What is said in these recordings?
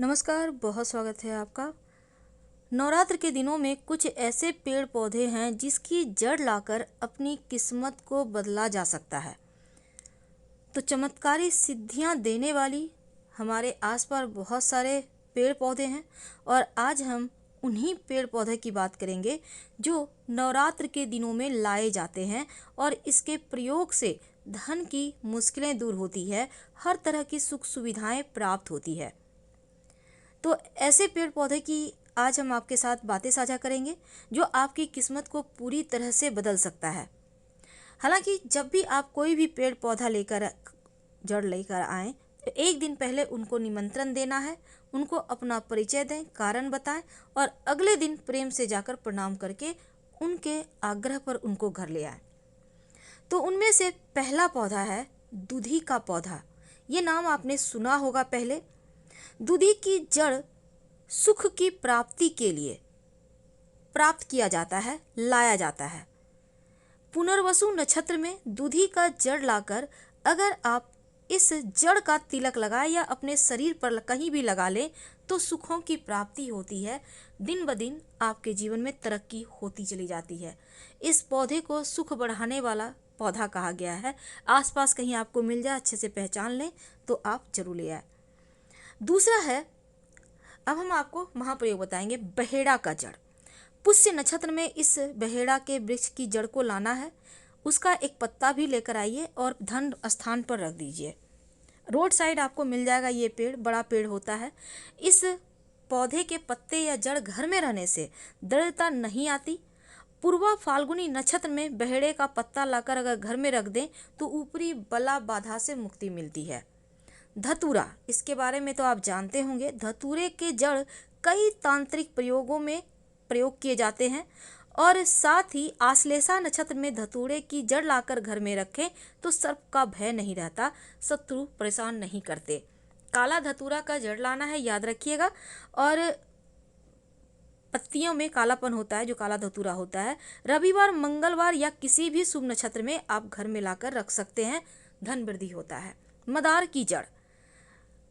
नमस्कार, बहुत स्वागत है आपका। नवरात्र के दिनों में कुछ ऐसे पेड़ पौधे हैं जिसकी जड़ लाकर अपनी किस्मत को बदला जा सकता है। तो चमत्कारी सिद्धियां देने वाली हमारे आसपास बहुत सारे पेड़ पौधे हैं और आज हम उन्हीं पेड़ पौधे की बात करेंगे जो नवरात्र के दिनों में लाए जाते हैं और इसके प्रयोग से धन की मुश्किलें दूर होती है, हर तरह की सुख सुविधाएं प्राप्त होती है। तो ऐसे पेड़ पौधे की आज हम आपके साथ बातें साझा करेंगे जो आपकी किस्मत को पूरी तरह से बदल सकता है। हालांकि जब भी आप कोई भी पेड़ पौधा लेकर जड़ लेकर आएं तो एक दिन पहले उनको निमंत्रण देना है, उनको अपना परिचय दें, कारण बताएं और अगले दिन प्रेम से जाकर प्रणाम करके उनके आग्रह पर उनको घर ले आएं। तो उनमें से पहला पौधा है दूधी का पौधा। ये नाम आपने सुना होगा पहले। दूधी की जड़ सुख की प्राप्ति के लिए प्राप्त किया जाता है, लाया जाता है। पुनर्वसु नक्षत्र में दूधी का जड़ लाकर अगर आप इस जड़ का तिलक लगाएं या अपने शरीर पर कहीं भी लगा लें तो सुखों की प्राप्ति होती है। दिन ब दिन आपके जीवन में तरक्की होती चली जाती है। इस पौधे को सुख बढ़ाने वाला पौधा कहा गया है। आसपास कहीं आपको मिल जाए, अच्छे से पहचान लें तो आप जरूर ले आए। दूसरा है, अब हम आपको महाप्रयोग बताएंगे, बहेड़ा का जड़। पुष्य नक्षत्र में इस बहेड़ा के वृक्ष की जड़ को लाना है। उसका एक पत्ता भी लेकर आइए और धन स्थान पर रख दीजिए। रोड साइड आपको मिल जाएगा ये पेड़, बड़ा पेड़ होता है। इस पौधे के पत्ते या जड़ घर में रहने से दृढ़ता नहीं आती। पूर्वा फाल्गुनी नक्षत्र में बहेड़े का पत्ता लाकर अगर घर में रख दें तो ऊपरी बला बाधा से मुक्ति मिलती है। धतूरा, इसके बारे में तो आप जानते होंगे। धतूरे के जड़ कई तांत्रिक प्रयोगों में प्रयोग किए जाते हैं और साथ ही आश्लेषा नक्षत्र में धतूरे की जड़ लाकर घर में रखें तो सर्प का भय नहीं रहता, शत्रु परेशान नहीं करते। काला धतूरा का जड़ लाना है, याद रखिएगा। और पत्तियों में कालापन होता है जो काला धतूरा होता है। रविवार, मंगलवार या किसी भी शुभ नक्षत्र में आप घर में लाकर रख सकते हैं, धन वृद्धि होता है। मदार की जड़,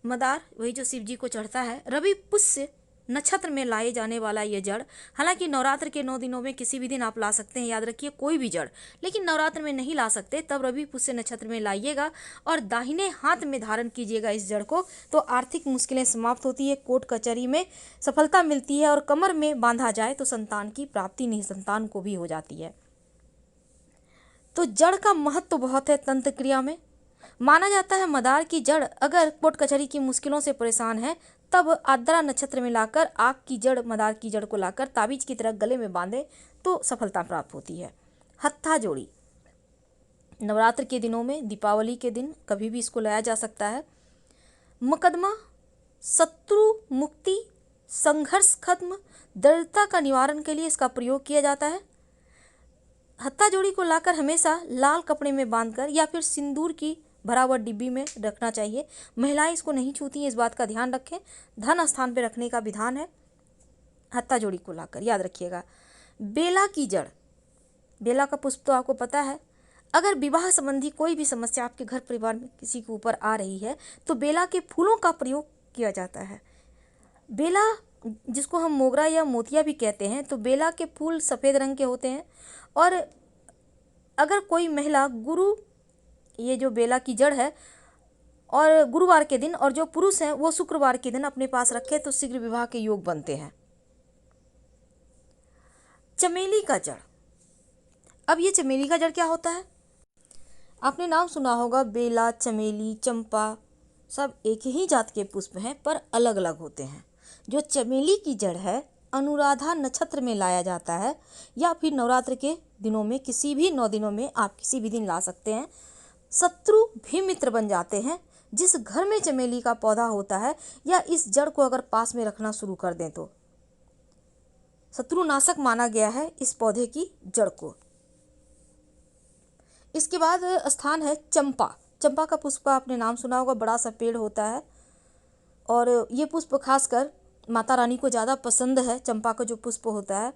मदार वही जो शिव जी को चढ़ता है। रवि पुष्य नक्षत्र में लाए जाने वाला ये जड़, हालांकि नवरात्र के 9 दिनों में किसी भी दिन आप ला सकते हैं, याद रखिए, कोई भी जड़। लेकिन नवरात्र में नहीं ला सकते, तब रवि पुष्य नक्षत्र में लाइएगा और दाहिने हाथ में धारण कीजिएगा इस जड़ को, तो आर्थिक मुश्किलें समाप्त होती है, कोर्ट कचहरी में सफलता मिलती है और कमर में बांधा जाए तो संतान की प्राप्ति निसंतान को भी हो जाती है। तो जड़ का महत्व बहुत है तंत्र क्रिया में। माना जाता है मदार की जड़ अगर कोर्ट कचहरी की मुश्किलों से परेशान है तब आर्द्रा नक्षत्र में लाकर आग की जड़, मदार की जड़ को लाकर ताबीज की तरह गले में बांधे तो सफलता प्राप्त होती है। हत्था जोड़ी, नवरात्र के दिनों में, दीपावली के दिन कभी भी इसको लाया जा सकता है। मुकदमा, शत्रु मुक्ति, संघर्ष खत्म, दृढ़ता का निवारण के लिए इसका प्रयोग किया जाता है। हत्था जोड़ी को लाकर हमेशा लाल कपड़े में बांधकर या फिर सिंदूर की भरा हुआ डिब्बी में रखना चाहिए। महिलाएं इसको नहीं छूती हैं, इस बात का ध्यान रखें। धन स्थान पे रखने का विधान है हत्था जोड़ी को लाकर, याद रखिएगा। बेला की जड़, बेला का पुष्प तो आपको पता है। अगर विवाह संबंधी कोई भी समस्या आपके घर परिवार में किसी के ऊपर आ रही है तो बेला के फूलों का प्रयोग किया जाता है। बेला, जिसको हम मोगरा या मोतिया भी कहते हैं, तो बेला के फूल सफ़ेद रंग के होते हैं। और अगर कोई महिला गुरु, ये जो बेला की जड़ है, और गुरुवार के दिन, और जो पुरुष हैं वो शुक्रवार के दिन अपने पास रखे तो शीघ्र विवाह के योग बनते हैं। चमेली का जड़, अब ये चमेली का जड़ क्या होता है? आपने नाम सुना होगा, बेला, चमेली, चंपा, सब एक ही जात के पुष्प हैं पर अलग अलग होते हैं। जो चमेली की जड़ है अनुराधा नक्षत्र में लाया जाता है या फिर नवरात्र के दिनों में, किसी भी 9 दिनों में आप किसी भी दिन ला सकते हैं। शत्रु भी मित्र बन जाते हैं। जिस घर में चमेली का पौधा होता है या इस जड़ को अगर पास में रखना शुरू कर दें तो शत्रुनाशक माना गया है इस पौधे की जड़ को। इसके बाद स्थान है चंपा। चंपा का पुष्प का आपने नाम सुना होगा, बड़ा सा पेड़ होता है और ये पुष्प खासकर माता रानी को ज़्यादा पसंद है। चंपा का जो पुष्प होता है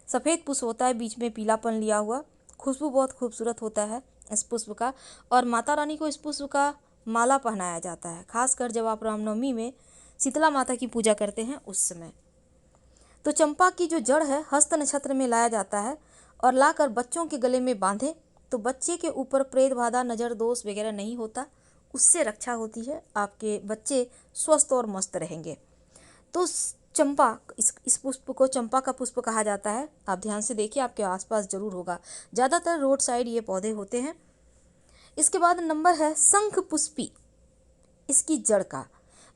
सफ़ेद पुष्प होता है, बीच में पीलापन लिया हुआ, खुशबू बहुत खूबसूरत होता है इस पुष्प का। और माता रानी को इस पुष्प का माला पहनाया जाता है, खासकर जब आप रामनवमी में शीतला माता की पूजा करते हैं उस समय। तो चंपा की जो जड़ है हस्त नक्षत्र में लाया जाता है और लाकर बच्चों के गले में बांधे तो बच्चे के ऊपर प्रेत बाधा नज़र दोष वगैरह नहीं होता, उससे रक्षा होती है, आपके बच्चे स्वस्थ और मस्त रहेंगे। तो चंपा, इस पुष्प को चंपा का पुष्प कहा जाता है। आप ध्यान से देखिए, आपके आसपास जरूर होगा, ज़्यादातर रोड साइड ये पौधे होते हैं। इसके बाद नंबर है शंख पुष्पी, इसकी जड़ का।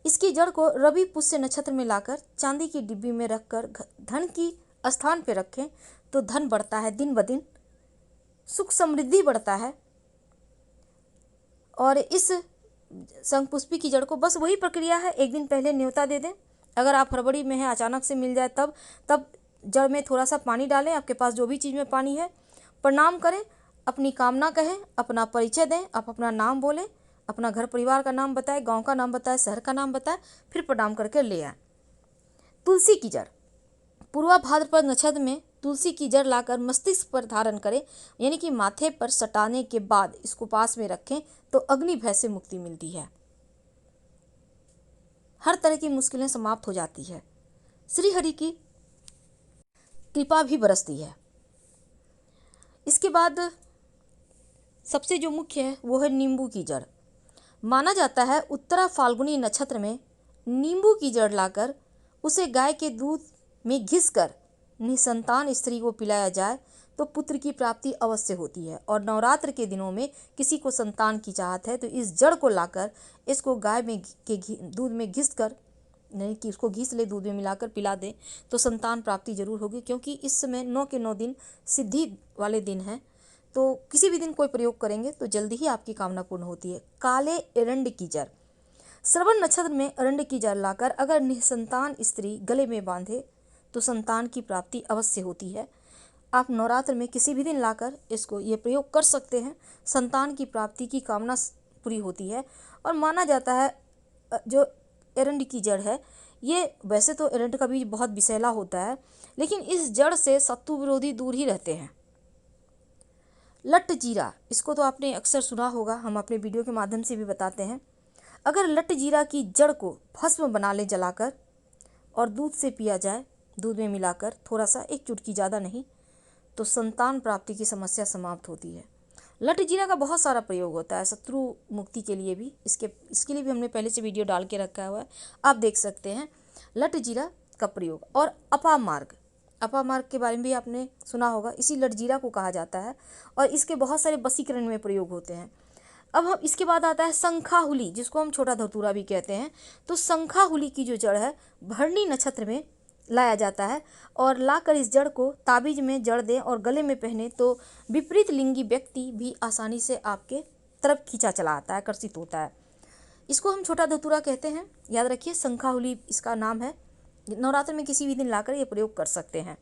इसकी जड़ को रवि पुष्य नक्षत्र में लाकर चांदी की डिब्बी में रखकर धन की स्थान पे रखें तो धन बढ़ता है, दिन ब दिन सुख समृद्धि बढ़ता है। और इस शंख पुष्पी की जड़ को बस वही प्रक्रिया है, एक दिन पहले न्योता दे दें। अगर आप फरवरी में हैं, अचानक से मिल जाए तब जड़ में थोड़ा सा पानी डालें, आपके पास जो भी चीज़ में पानी है, प्रणाम करें, अपनी कामना कहें, अपना परिचय दें, आप अपना नाम बोलें, अपना घर परिवार का नाम बताएं, गांव का नाम बताएं, शहर का नाम बताएं, फिर प्रणाम करके ले आएं। तुलसी की जड़, पूर्वा भाद्रपद नक्षत्र में तुलसी की जड़ लाकर मस्तिष्क पर धारण करें, यानी कि माथे पर सटाने के बाद इसको पास में रखें तो अग्नि भय से मुक्ति मिलती है, हर तरह की मुश्किलें समाप्त हो जाती है, श्री हरि की कृपा भी बरसती है। इसके बाद सबसे जो मुख्य है वो है नींबू की जड़। माना जाता है उत्तरा फाल्गुनी नक्षत्र में नींबू की जड़ लाकर उसे गाय के दूध में घिसकर निसंतान स्त्री को पिलाया जाए तो पुत्र की प्राप्ति अवश्य होती है। और नवरात्र के दिनों में किसी को संतान की चाहत है तो इस जड़ को लाकर इसको गाय में के दूध में घिस कर, नहीं कि उसको घिस ले, दूध में मिलाकर पिला दें तो संतान प्राप्ति जरूर होगी, क्योंकि इस समय 9 के 9 दिन सिद्धि वाले दिन हैं। तो किसी भी दिन कोई प्रयोग करेंगे तो जल्दी ही आपकी कामना पूर्ण होती है। काले एरंड की जड़, श्रवण नक्षत्र में एरंड की जड़ लाकर अगर निसंतान स्त्री गले में बांधे तो संतान की प्राप्ति अवश्य होती है। आप नवरात्र में किसी भी दिन लाकर इसको ये प्रयोग कर सकते हैं, संतान की प्राप्ति की कामना पूरी होती है। और माना जाता है जो एरंड की जड़ है, ये वैसे तो एरंड का बीज बहुत विषैला होता है, लेकिन इस जड़ से शत्रु विरोधी दूर ही रहते हैं। लट्ट जीरा, इसको तो आपने अक्सर सुना होगा, हम अपने वीडियो के माध्यम से भी बताते हैं। अगर लट्ट जीरा की जड़ को भस्म बना ले जलाकर और दूध से पिया जाए, दूध में मिलाकर थोड़ा सा, एक चुटकी, ज़्यादा नहीं, तो संतान प्राप्ति की समस्या समाप्त होती है। लट्ट जीरा का बहुत सारा प्रयोग होता है शत्रु मुक्ति के लिए भी, इसके लिए भी हमने पहले से वीडियो डाल के रखा हुआ है, आप देख सकते हैं लट्ट जीरा का प्रयोग। और अपामार्ग, अपामार्ग के बारे में भी आपने सुना होगा, इसी लट्ट जीरा को कहा जाता है और इसके बहुत सारे वशीकरण में प्रयोग होते हैं। अब हम इसके बाद आता है शंखाहुली, जिसको हम छोटा धतूरा भी कहते हैं। तो शंखाहुली की जो जड़ है भरणी नक्षत्र में लाया जाता है और लाकर इस जड़ को ताबीज में जड़ दें और गले में पहने तो विपरीत लिंगी व्यक्ति भी आसानी से आपके तरफ खींचा चला आता है, आकर्षित होता है। इसको हम छोटा धतूरा कहते हैं, याद रखिए, शंखाहुली इसका नाम है। नवरात्र में किसी भी दिन लाकर ये प्रयोग कर सकते हैं।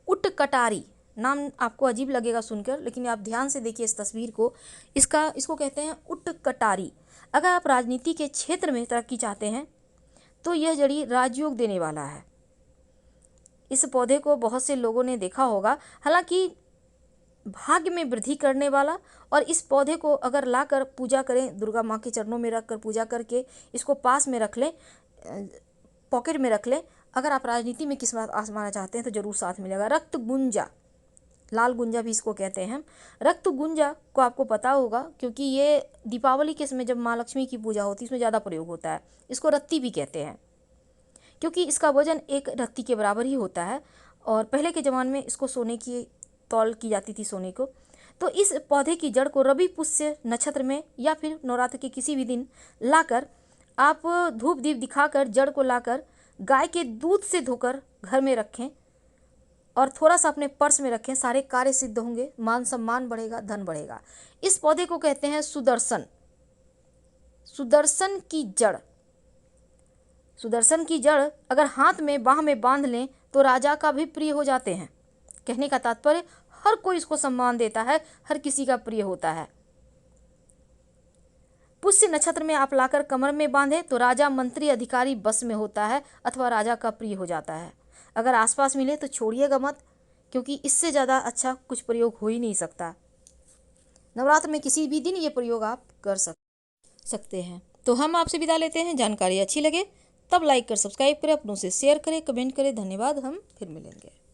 उट कटारी, नाम आपको अजीब लगेगा सुनकर, लेकिन आप ध्यान से देखिए इस तस्वीर को, इसको कहते हैं उट कटारी। अगर आप राजनीति के क्षेत्र में तरक्की चाहते हैं तो यह जड़ी राजयोग देने वाला है। इस पौधे को बहुत से लोगों ने देखा होगा, हालांकि भाग्य में वृद्धि करने वाला। और इस पौधे को अगर लाकर पूजा करें, दुर्गा माँ के चरणों में रखकर पूजा करके इसको पास में रख लें, पॉकेट में रख लें। अगर आप राजनीति में किस्मत आजमाना चाहते हैं तो जरूर साथ मिलेगा। रक्त गुंजा, लाल गुंजा भी इसको कहते हैं। रक्त गुंजा को आपको पता होगा क्योंकि ये दीपावली के समय जब माँ लक्ष्मी की पूजा होती है इसमें ज़्यादा प्रयोग होता है। इसको रत्ती भी कहते हैं क्योंकि इसका वजन एक रत्ती के बराबर ही होता है और पहले के ज़माने में इसको सोने की तौल की जाती थी, सोने को। तो इस पौधे की जड़ को रवि पुष्य नक्षत्र में या फिर नवरात्र के किसी भी दिन लाकर आप धूप दीप दिखाकर जड़ को लाकर गाय के दूध से धोकर घर में रखें और थोड़ा सा अपने पर्स में रखें, सारे कार्य सिद्ध होंगे, मान सम्मान बढ़ेगा, धन बढ़ेगा। इस पौधे को कहते हैं सुदर्शन। सुदर्शन की जड़, सुदर्शन की जड़ अगर हाथ में बाह में बांध लें तो राजा का भी प्रिय हो जाते हैं। कहने का तात्पर्य हर कोई इसको सम्मान देता है, हर किसी का प्रिय होता है। पुष्य नक्षत्र में आप लाकर कमर में बांधे तो राजा मंत्री अधिकारी बस में होता है अथवा राजा का प्रिय हो जाता है। अगर आसपास मिले तो छोड़िएगा मत, क्योंकि इससे ज़्यादा अच्छा कुछ प्रयोग हो ही नहीं सकता। नवरात्र में किसी भी दिन ये प्रयोग आप कर सकते हैं। तो हम आपसे विदा लेते हैं। जानकारी अच्छी लगे तब लाइक कर सब्सक्राइब करें, अपनों से शेयर करें, कमेंट करें। धन्यवाद। हम फिर मिलेंगे।